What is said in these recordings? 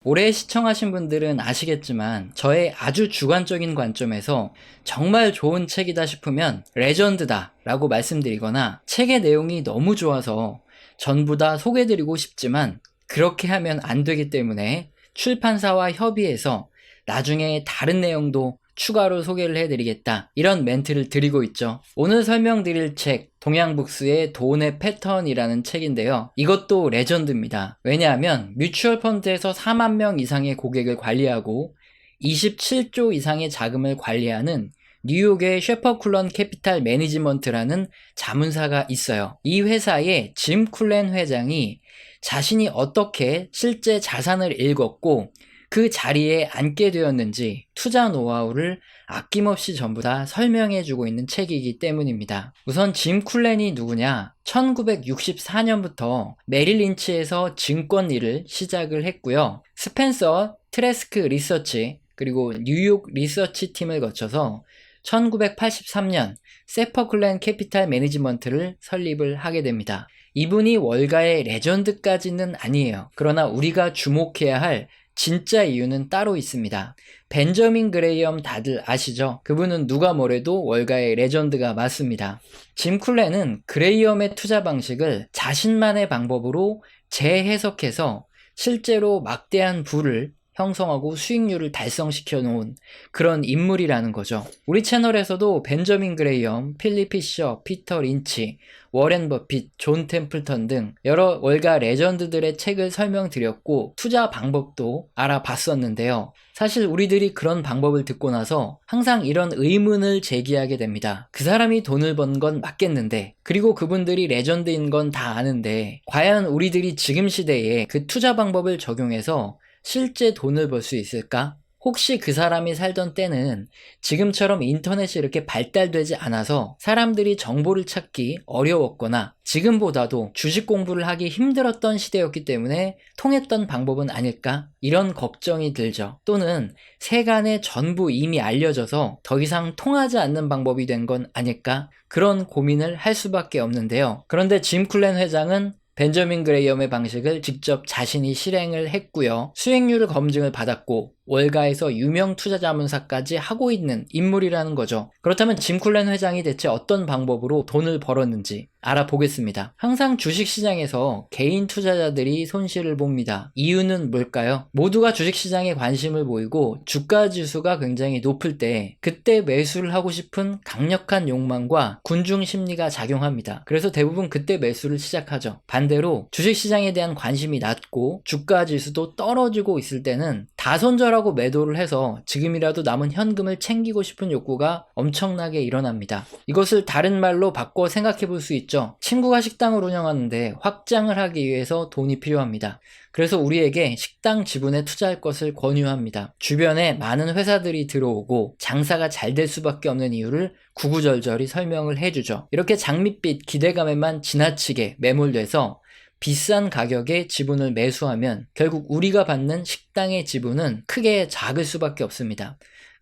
오래 시청하신 분들은 아시겠지만 저의 아주 주관적인 관점에서 정말 좋은 책이다 싶으면 레전드다 라고 말씀드리거나, 책의 내용이 너무 좋아서 전부 다 소개드리고 싶지만 그렇게 하면 안 되기 때문에 출판사와 협의해서 나중에 다른 내용도 추가로 소개를 해드리겠다, 이런 멘트를 드리고 있죠. 오늘 설명드릴 책, 동양북스의 돈의 패턴이라는 책인데요. 이것도 레전드입니다. 왜냐하면 뮤추얼 펀드에서 4만 명 이상의 고객을 관리하고 27조 이상의 자금을 관리하는 뉴욕의 셰퍼쿨런 캐피탈 매니지먼트라는 자문사가 있어요. 이 회사의 짐 쿨렌 회장이 자신이 어떻게 실제 자산을 읽었고 그 자리에 앉게 되었는지 투자 노하우를 아낌없이 전부 다 설명해주고 있는 책이기 때문입니다. 우선 짐 쿨렌이 누구냐? 1964년부터 메릴 린치에서 증권 일을 시작을 했고요. 스펜서 트레스크 리서치 그리고 뉴욕 리서치 팀을 거쳐서 1983년 세퍼클랜 캐피탈 매니지먼트를 설립을 하게 됩니다. 이분이 월가의 레전드까지는 아니에요. 그러나 우리가 주목해야 할 진짜 이유는 따로 있습니다. 벤저민 그레이엄 다들 아시죠? 그분은 누가 뭐래도 월가의 레전드가 맞습니다. 짐 쿨렌은 그레이엄의 투자 방식을 자신만의 방법으로 재해석해서 실제로 막대한 부를 형성하고 수익률을 달성시켜 놓은 그런 인물이라는 거죠. 우리 채널에서도 벤저민 그레이엄, 필립 피셔, 피터 린치, 워렌 버핏, 존 템플턴 등 여러 월가 레전드들의 책을 설명드렸고 투자 방법도 알아봤었는데요. 사실 우리들이 그런 방법을 듣고 나서 항상 이런 의문을 제기하게 됩니다. 그 사람이 돈을 번 건 맞겠는데, 그리고 그분들이 레전드인 건 다 아는데, 과연 우리들이 지금 시대에 그 투자 방법을 적용해서 실제 돈을 벌 수 있을까? 혹시 그 사람이 살던 때는 지금처럼 인터넷이 이렇게 발달되지 않아서 사람들이 정보를 찾기 어려웠거나 지금보다도 주식 공부를 하기 힘들었던 시대였기 때문에 통했던 방법은 아닐까? 이런 걱정이 들죠. 또는 세간에 전부 이미 알려져서 더 이상 통하지 않는 방법이 된 건 아닐까? 그런 고민을 할 수밖에 없는데요. 그런데 짐 쿨렌 회장은 벤저민 그레이엄의 방식을 직접 자신이 실행을 했고요. 수익률을 검증을 받았고 월가에서 유명 투자자문사까지 하고 있는 인물이라는 거죠. 그렇다면 짐 쿨렌 회장이 대체 어떤 방법으로 돈을 벌었는지 알아보겠습니다. 항상 주식시장에서 개인 투자자들이 손실을 봅니다. 이유는 뭘까요? 모두가 주식시장에 관심을 보이고 주가지수가 굉장히 높을 때 그때 매수를 하고 싶은 강력한 욕망과 군중 심리가 작용합니다. 그래서 대부분 그때 매수를 시작하죠. 반대로 주식시장에 대한 관심이 낮고 주가지수도 떨어지고 있을 때는 다손절하고 매도를 해서 지금이라도 남은 현금을 챙기고 싶은 욕구가 엄청나게 일어납니다. 이것을 다른 말로 바꿔 생각해 볼 수 있죠. 친구가 식당을 운영하는데 확장을 하기 위해서 돈이 필요합니다. 그래서 우리에게 식당 지분에 투자할 것을 권유합니다. 주변에 많은 회사들이 들어오고 장사가 잘 될 수밖에 없는 이유를 구구절절히 설명을 해주죠. 이렇게 장밋빛 기대감에만 지나치게 매몰돼서 비싼 가격에 지분을 매수하면 결국 우리가 받는 식당의 지분은 크게 작을 수밖에 없습니다.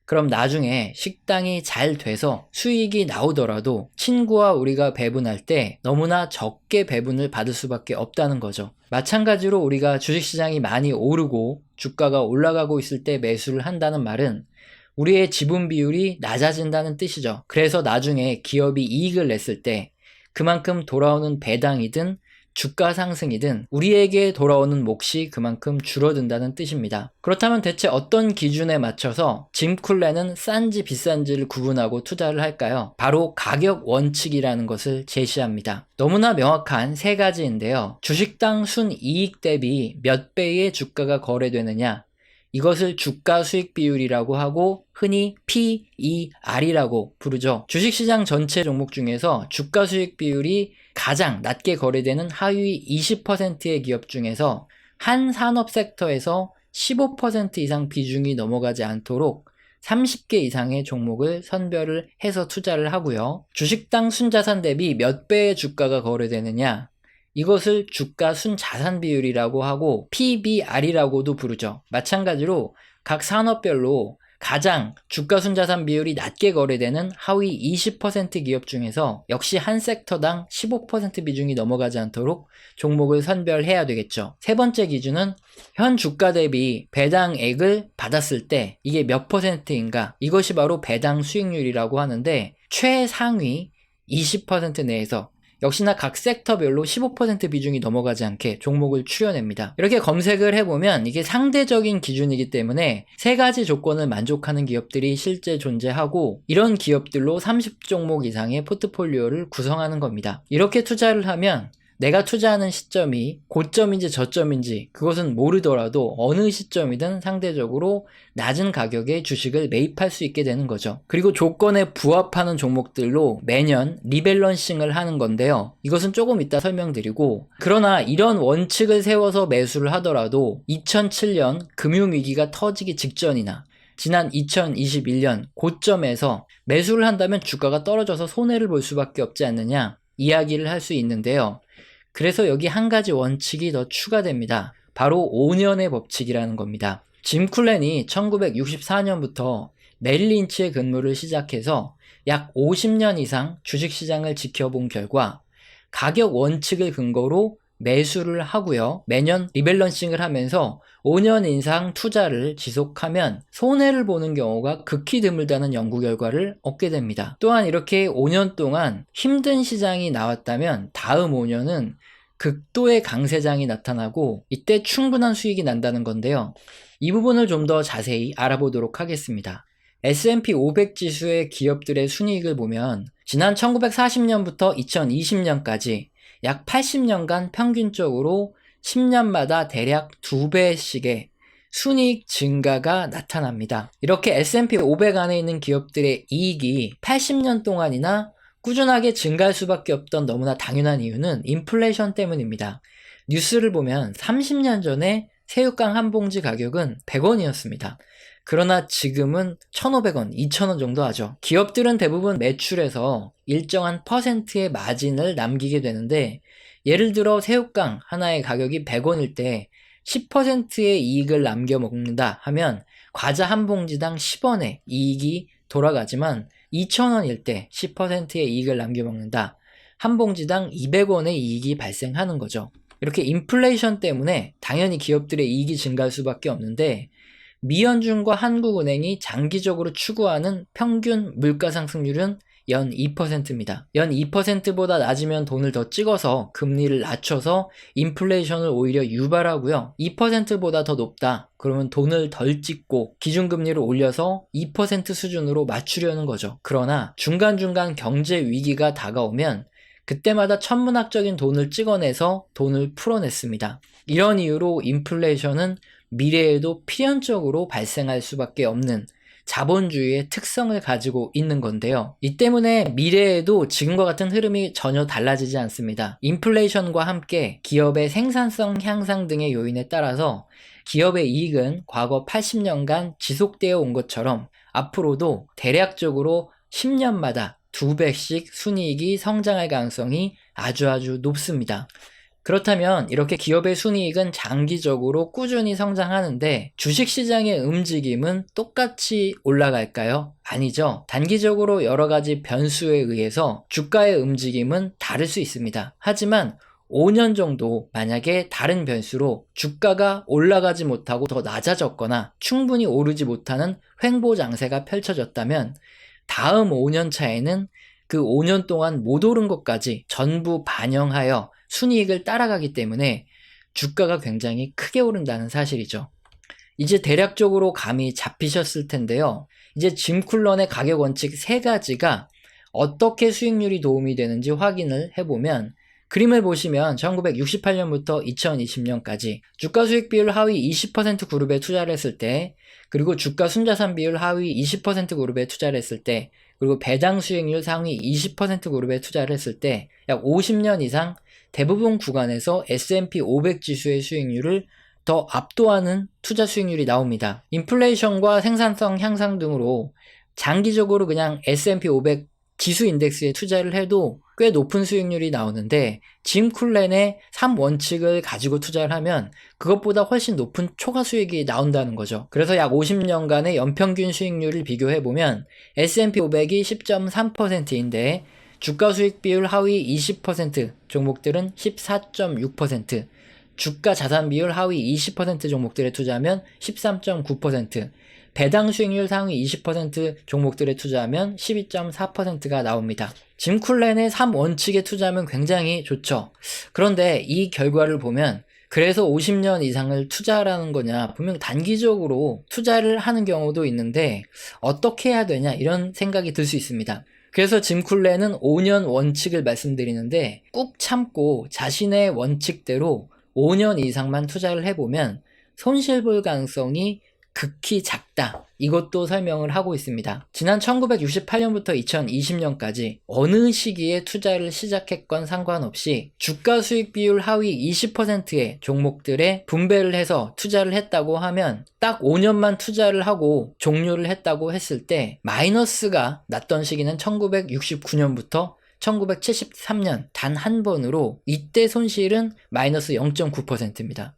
그럼 나중에 식당이 잘 돼서 수익이 나오더라도 친구와 우리가 배분할 때 너무나 적게 배분을 받을 수밖에 없다는 거죠. 마찬가지로 우리가 주식시장이 많이 오르고 주가가 올라가고 있을 때 매수를 한다는 말은 우리의 지분 비율이 낮아진다는 뜻이죠. 그래서 나중에 기업이 이익을 냈을 때 그만큼 돌아오는 배당이든 주가 상승이든 우리에게 돌아오는 몫이 그만큼 줄어든다는 뜻입니다. 그렇다면 대체 어떤 기준에 맞춰서 짐 쿨렌은 싼지 비싼지를 구분하고 투자를 할까요? 바로 가격 원칙이라는 것을 제시합니다. 너무나 명확한 세 가지인데요. 주식당 순이익 대비 몇 배의 주가가 거래되느냐, 이것을 주가 수익 비율이라고 하고 흔히 PER이라고 부르죠. 주식시장 전체 종목 중에서 주가 수익 비율이 가장 낮게 거래되는 하위 20%의 기업 중에서 한 산업 섹터에서 15% 이상 비중이 넘어가지 않도록 30개 이상의 종목을 선별을 해서 투자를 하고요. 주식당 순자산 대비 몇 배의 주가가 거래되느냐, 이것을 주가 순자산 비율이라고 하고 PBR이라고도 부르죠. 마찬가지로 각 산업별로 가장 주가 순자산 비율이 낮게 거래되는 하위 20% 기업 중에서 역시 한 섹터당 15% 비중이 넘어가지 않도록 종목을 선별해야 되겠죠. 세 번째 기준은 현 주가 대비 배당액을 받았을 때 이게 몇 퍼센트인가, 이것이 바로 배당 수익률이라고 하는데 최상위 20% 내에서 역시나 각 섹터별로 15% 비중이 넘어가지 않게 종목을 추려냅니다. 이렇게 검색을 해보면 이게 상대적인 기준이기 때문에 세 가지 조건을 만족하는 기업들이 실제 존재하고, 이런 기업들로 30종목 이상의 포트폴리오를 구성하는 겁니다. 이렇게 투자를 하면 내가 투자하는 시점이 고점인지 저점인지 그것은 모르더라도 어느 시점이든 상대적으로 낮은 가격에 주식을 매입할 수 있게 되는 거죠. 그리고 조건에 부합하는 종목들로 매년 리밸런싱을 하는 건데요. 이것은 조금 이따 설명드리고, 그러나 이런 원칙을 세워서 매수를 하더라도 2007년 금융위기가 터지기 직전이나 지난 2021년 고점에서 매수를 한다면 주가가 떨어져서 손해를 볼 수밖에 없지 않느냐 이야기를 할 수 있는데요. 그래서 여기 한 가지 원칙이 더 추가됩니다. 바로 5년의 법칙이라는 겁니다. 짐 쿨렌이 1964년부터 메릴 린치의 근무를 시작해서 약 50년 이상 주식시장을 지켜본 결과 가격 원칙을 근거로 매수를 하고요. 매년 리밸런싱을 하면서 5년 이상 투자를 지속하면 손해를 보는 경우가 극히 드물다는 연구 결과를 얻게 됩니다. 또한 이렇게 5년 동안 힘든 시장이 나왔다면 다음 5년은 극도의 강세장이 나타나고 이때 충분한 수익이 난다는 건데요. 이 부분을 좀 더 자세히 알아보도록 하겠습니다. S&P 500 지수의 기업들의 순이익을 보면 지난 1940년부터 2020년까지 약 80년간 평균적으로 10년마다 대략 2배씩의 순이익 증가가 나타납니다. 이렇게 S&P 500 안에 있는 기업들의 이익이 80년 동안이나 꾸준하게 증가할 수밖에 없던 너무나 당연한 이유는 인플레이션 때문입니다. 뉴스를 보면 30년 전에 새우깡 한 봉지 가격은 100원이었습니다. 그러나 지금은 1,500원, 2,000원 정도 하죠. 기업들은 대부분 매출에서 일정한 퍼센트의 마진을 남기게 되는데, 예를 들어 새우깡 하나의 가격이 100원일 때 10%의 이익을 남겨 먹는다 하면 과자 한 봉지당 10원의 이익이 돌아가지만 2,000원일 때 10%의 이익을 남겨먹는다. 한 봉지당 200원의 이익이 발생하는 거죠. 이렇게 인플레이션 때문에 당연히 기업들의 이익이 증가할 수밖에 없는데, 미연준과 한국은행이 장기적으로 추구하는 평균 물가상승률은 연 2%입니다. 연 2%보다 낮으면 돈을 더 찍어서 금리를 낮춰서 인플레이션을 오히려 유발하고요. 2%보다 더 높다 그러면 돈을 덜 찍고 기준금리를 올려서 2% 수준으로 맞추려는 거죠. 그러나 중간중간 경제 위기가 다가오면 그때마다 천문학적인 돈을 찍어내서 돈을 풀어냈습니다. 이런 이유로 인플레이션은 미래에도 필연적으로 발생할 수밖에 없는 자본주의의 특성을 가지고 있는 건데요. 이 때문에 미래에도 지금과 같은 흐름이 전혀 달라지지 않습니다. 인플레이션과 함께 기업의 생산성 향상 등의 요인에 따라서 기업의 이익은 과거 80년간 지속되어 온 것처럼 앞으로도 대략적으로 10년마다 2배씩 순이익이 성장할 가능성이 아주 높습니다. 그렇다면 이렇게 기업의 순이익은 장기적으로 꾸준히 성장하는데 주식시장의 움직임은 똑같이 올라갈까요? 아니죠. 단기적으로 여러 가지 변수에 의해서 주가의 움직임은 다를 수 있습니다. 하지만 5년 정도 만약에 다른 변수로 주가가 올라가지 못하고 더 낮아졌거나 충분히 오르지 못하는 횡보장세가 펼쳐졌다면 다음 5년 차에는 그 5년 동안 못 오른 것까지 전부 반영하여 순이익을 따라가기 때문에 주가가 굉장히 크게 오른다는 사실이죠. 이제 대략적으로 감이 잡히셨을 텐데요. 이제 짐 쿨런의 가격 원칙 3가지가 어떻게 수익률이 도움이 되는지 확인을 해보면, 그림을 보시면 1968년부터 2020년까지 주가 수익 비율 하위 20% 그룹에 투자를 했을 때, 그리고 주가 순자산 비율 하위 20% 그룹에 투자를 했을 때, 그리고 배당 수익률 상위 20% 그룹에 투자를 했을 때 약 50년 이상 대부분 구간에서 S&P 500 지수의 수익률을 더 압도하는 투자 수익률이 나옵니다. 인플레이션과 생산성 향상 등으로 장기적으로 그냥 S&P 500 지수 인덱스에 투자를 해도 꽤 높은 수익률이 나오는데 짐 쿨렌의 3원칙을 가지고 투자를 하면 그것보다 훨씬 높은 초과 수익이 나온다는 거죠. 그래서 약 50년간의 연평균 수익률을 비교해보면 S&P 500이 10.3%인데 주가 수익 비율 하위 20% 종목들은 14.6%, 주가 자산 비율 하위 20% 종목들에 투자하면 13.9%, 배당 수익률 상위 20% 종목들에 투자하면 12.4%가 나옵니다. 짐 쿨렌의 3원칙에 투자하면 굉장히 좋죠. 그런데 이 결과를 보면 그래서 50년 이상을 투자하라는 거냐, 분명 단기적으로 투자를 하는 경우도 있는데 어떻게 해야 되냐 이런 생각이 들 수 있습니다. 그래서 짐 쿨렌은 5년 원칙을 말씀드리는데 꾹 참고 자신의 원칙대로 5년 이상만 투자를 해보면 손실 볼 가능성이 극히 작다. 이것도 설명을 하고 있습니다. 지난 1968년부터 2020년까지 어느 시기에 투자를 시작했건 상관없이 주가 수익 비율 하위 20%의 종목들에 분배를 해서 투자를 했다고 하면 딱 5년만 투자를 하고 종료를 했다고 했을 때 마이너스가 났던 시기는 1969년부터 1973년 단 한 번으로 이때 손실은 마이너스 0.9%입니다.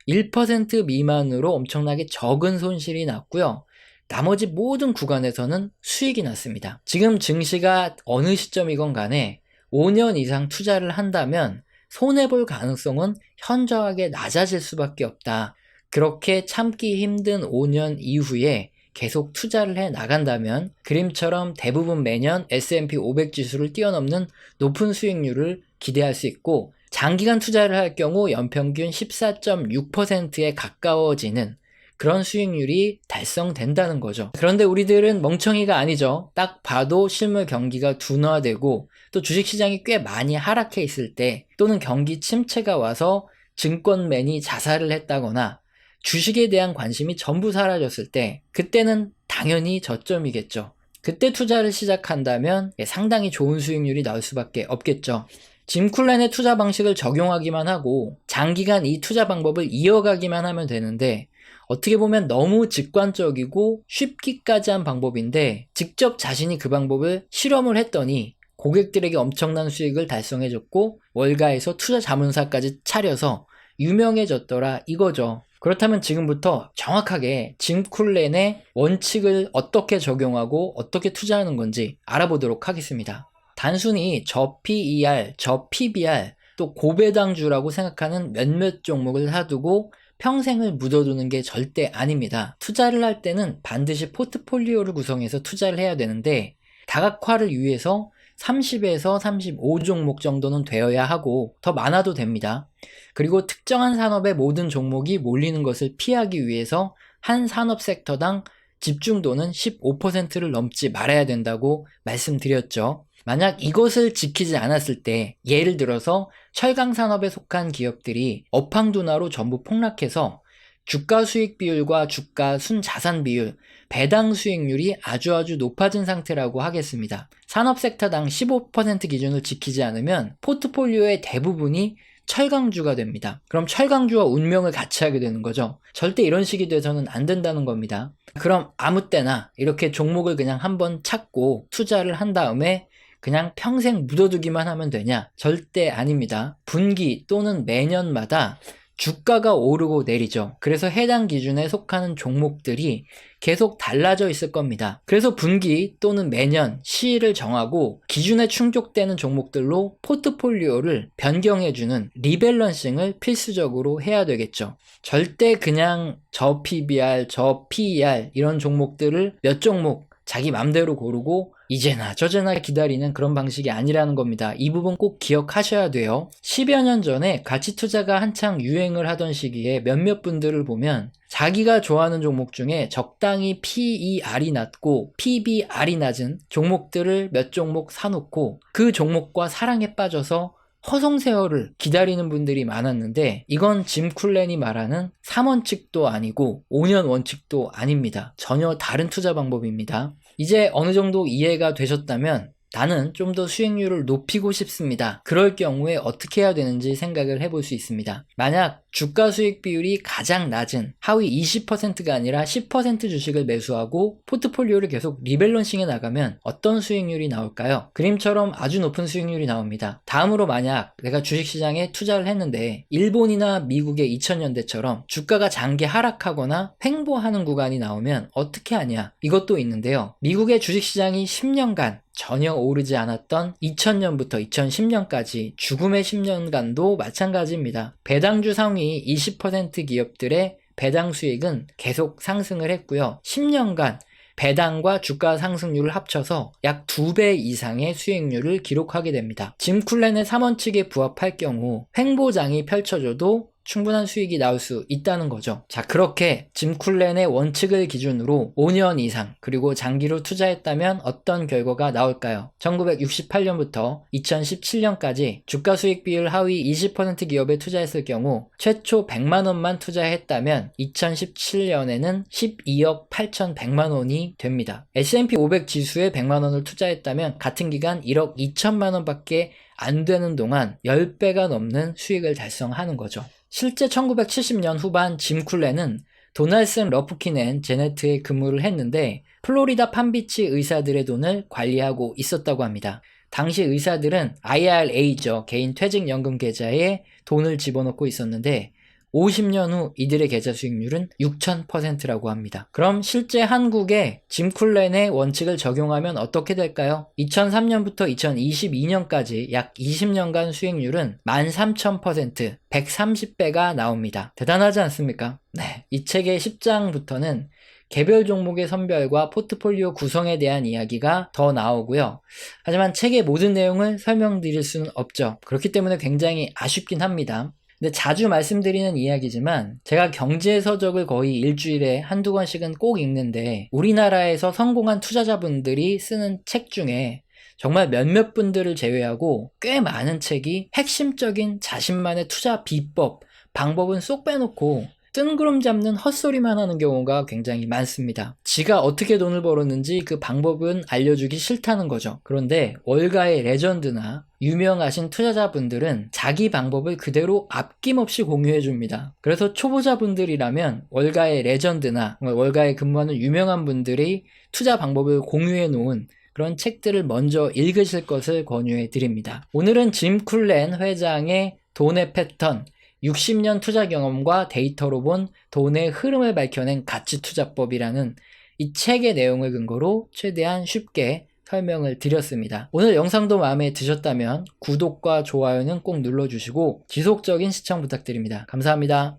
1% 미만으로 엄청나게 적은 손실이 났고요. 나머지 모든 구간에서는 수익이 났습니다. 지금 증시가 어느 시점이건 간에 5년 이상 투자를 한다면 손해볼 가능성은 현저하게 낮아질 수밖에 없다. 그렇게 참기 힘든 5년 이후에 계속 투자를 해 나간다면 그림처럼 대부분 매년 S&P 500 지수를 뛰어넘는 높은 수익률을 기대할 수 있고 장기간 투자를 할 경우 연평균 14.6%에 가까워지는 그런 수익률이 달성된다는 거죠. 그런데 우리들은 멍청이가 아니죠. 딱 봐도 실물 경기가 둔화되고 또 주식시장이 꽤 많이 하락해 있을 때 또는 경기 침체가 와서 증권맨이 자살을 했다거나 주식에 대한 관심이 전부 사라졌을 때 그때는 당연히 저점이겠죠. 그때 투자를 시작한다면 상당히 좋은 수익률이 나올 수밖에 없겠죠. 짐 쿨렌의 투자 방식을 적용하기만 하고 장기간 이 투자 방법을 이어가기만 하면 되는데 어떻게 보면 너무 직관적이고 쉽기까지 한 방법인데 직접 자신이 그 방법을 실험을 했더니 고객들에게 엄청난 수익을 달성해줬고 월가에서 투자 자문사까지 차려서 유명해졌더라 이거죠. 그렇다면 지금부터 정확하게 짐 쿨렌의 원칙을 어떻게 적용하고 어떻게 투자하는 건지 알아보도록 하겠습니다. 단순히 저 PER, 저 PBR, 또 고배당주라고 생각하는 몇몇 종목을 사두고 평생을 묻어두는 게 절대 아닙니다. 투자를 할 때는 반드시 포트폴리오를 구성해서 투자를 해야 되는데 다각화를 위해서 30에서 35종목 정도는 되어야 하고 더 많아도 됩니다. 그리고 특정한 산업의 모든 종목이 몰리는 것을 피하기 위해서 한 산업 섹터당 집중도는 15%를 넘지 말아야 된다고 말씀드렸죠. 만약 이것을 지키지 않았을 때 예를 들어서 철강 산업에 속한 기업들이 업황둔화로 전부 폭락해서 주가 수익 비율과 주가 순자산 비율, 배당 수익률이 아주 높아진 상태라고 하겠습니다. 산업 섹터당 15% 기준을 지키지 않으면 포트폴리오의 대부분이 철강주가 됩니다. 그럼 철강주와 운명을 같이 하게 되는 거죠. 절대 이런 식이 돼서는 안 된다는 겁니다. 그럼 아무 때나 이렇게 종목을 그냥 한번 찾고 투자를 한 다음에 그냥 평생 묻어두기만 하면 되냐? 절대 아닙니다. 분기 또는 매년마다 주가가 오르고 내리죠. 그래서 해당 기준에 속하는 종목들이 계속 달라져 있을 겁니다. 그래서 분기 또는 매년 시일을 정하고 기준에 충족되는 종목들로 포트폴리오를 변경해주는 리밸런싱을 필수적으로 해야 되겠죠. 절대 그냥 저 PBR, 저 PER 이런 종목들을 몇 종목 자기 맘대로 고르고 이제나 저제나 기다리는 그런 방식이 아니라는 겁니다. 이 부분 꼭 기억하셔야 돼요. 10여 년 전에 가치 투자가 한창 유행을 하던 시기에 몇몇 분들을 보면 자기가 좋아하는 종목 중에 적당히 PER이 낮고 PBR이 낮은 종목들을 몇 종목 사놓고 그 종목과 사랑에 빠져서 허송세월을 기다리는 분들이 많았는데 이건 짐 쿨렌이 말하는 3원칙도 아니고 5년 원칙도 아닙니다. 전혀 다른 투자 방법입니다. 이제 어느 정도 이해가 되셨다면 나는 좀 더 수익률을 높이고 싶습니다. 그럴 경우에 어떻게 해야 되는지 생각을 해볼 수 있습니다. 만약 주가 수익 비율이 가장 낮은 하위 20%가 아니라 10% 주식을 매수하고 포트폴리오를 계속 리밸런싱해 나가면 어떤 수익률이 나올까요? 그림처럼 아주 높은 수익률이 나옵니다. 다음으로 만약 내가 주식시장에 투자를 했는데 일본이나 미국의 2000년대처럼 주가가 장기 하락하거나 횡보하는 구간이 나오면 어떻게 하냐? 이것도 있는데요. 미국의 주식시장이 10년간 전혀 오르지 않았던 2000년부터 2010년까지 죽음의 10년간도 마찬가지입니다. 배당주 상위 20% 기업들의 배당 수익은 계속 상승을 했고요. 10년간 배당과 주가 상승률을 합쳐서 약 2배 이상의 수익률을 기록하게 됩니다. 짐 쿨렌의 3원칙에 부합할 경우 횡보장이 펼쳐져도 충분한 수익이 나올 수 있다는 거죠. 자, 그렇게 짐 쿨렌의 원칙을 기준으로 5년 이상 그리고 장기로 투자했다면 어떤 결과가 나올까요? 1968년부터 2017년까지 주가 수익 비율 하위 20% 기업에 투자했을 경우 최초 100만 원만 투자했다면 2017년에는 12억 8,100만 원이 됩니다. S&P 500 지수에 100만 원을 투자했다면 같은 기간 1억 2천만 원밖에 안 되는 동안 10배가 넘는 수익을 달성하는 거죠. 실제 1970년 후반 짐 쿨렌은 도널슨 러프킨 앤 제네트에 근무를 했는데 플로리다 팜비치 의사들의 돈을 관리하고 있었다고 합니다. 당시 의사들은 IRA죠. 개인 퇴직연금 계좌에 돈을 집어넣고 있었는데 50년 후 이들의 계좌 수익률은 6000%라고 합니다. 그럼 실제 한국에 짐 쿨렌의 원칙을 적용하면 어떻게 될까요? 2003년부터 2022년까지 약 20년간 수익률은 13,000%, 130배가 나옵니다. 대단하지 않습니까? 네, 이 책의 10장부터는 개별 종목의 선별과 포트폴리오 구성에 대한 이야기가 더 나오고요. 하지만 책의 모든 내용을 설명드릴 수는 없죠. 그렇기 때문에 굉장히 아쉽긴 합니다. 근데 자주 말씀드리는 이야기지만 제가 경제 서적을 거의 일주일에 한두 권씩은 꼭 읽는데 우리나라에서 성공한 투자자분들이 쓰는 책 중에 정말 몇몇 분들을 제외하고 꽤 많은 책이 핵심적인 자신만의 투자 비법, 방법은 쏙 빼놓고 뜬구름 잡는 헛소리만 하는 경우가 굉장히 많습니다. 지가 어떻게 돈을 벌었는지 그 방법은 알려주기 싫다는 거죠. 그런데 월가의 레전드나 유명하신 투자자분들은 자기 방법을 그대로 아낌없이 공유해줍니다. 그래서 초보자분들이라면 월가의 레전드나 월가에 근무하는 유명한 분들이 투자 방법을 공유해 놓은 그런 책들을 먼저 읽으실 것을 권유해 드립니다. 오늘은 짐 쿨렌 회장의 돈의 패턴, 60년 투자 경험과 데이터로 본 돈의 흐름을 밝혀낸 가치투자법이라는 이 책의 내용을 근거로 최대한 쉽게 설명을 드렸습니다. 오늘 영상도 마음에 드셨다면 구독과 좋아요는 꼭 눌러주시고 지속적인 시청 부탁드립니다. 감사합니다.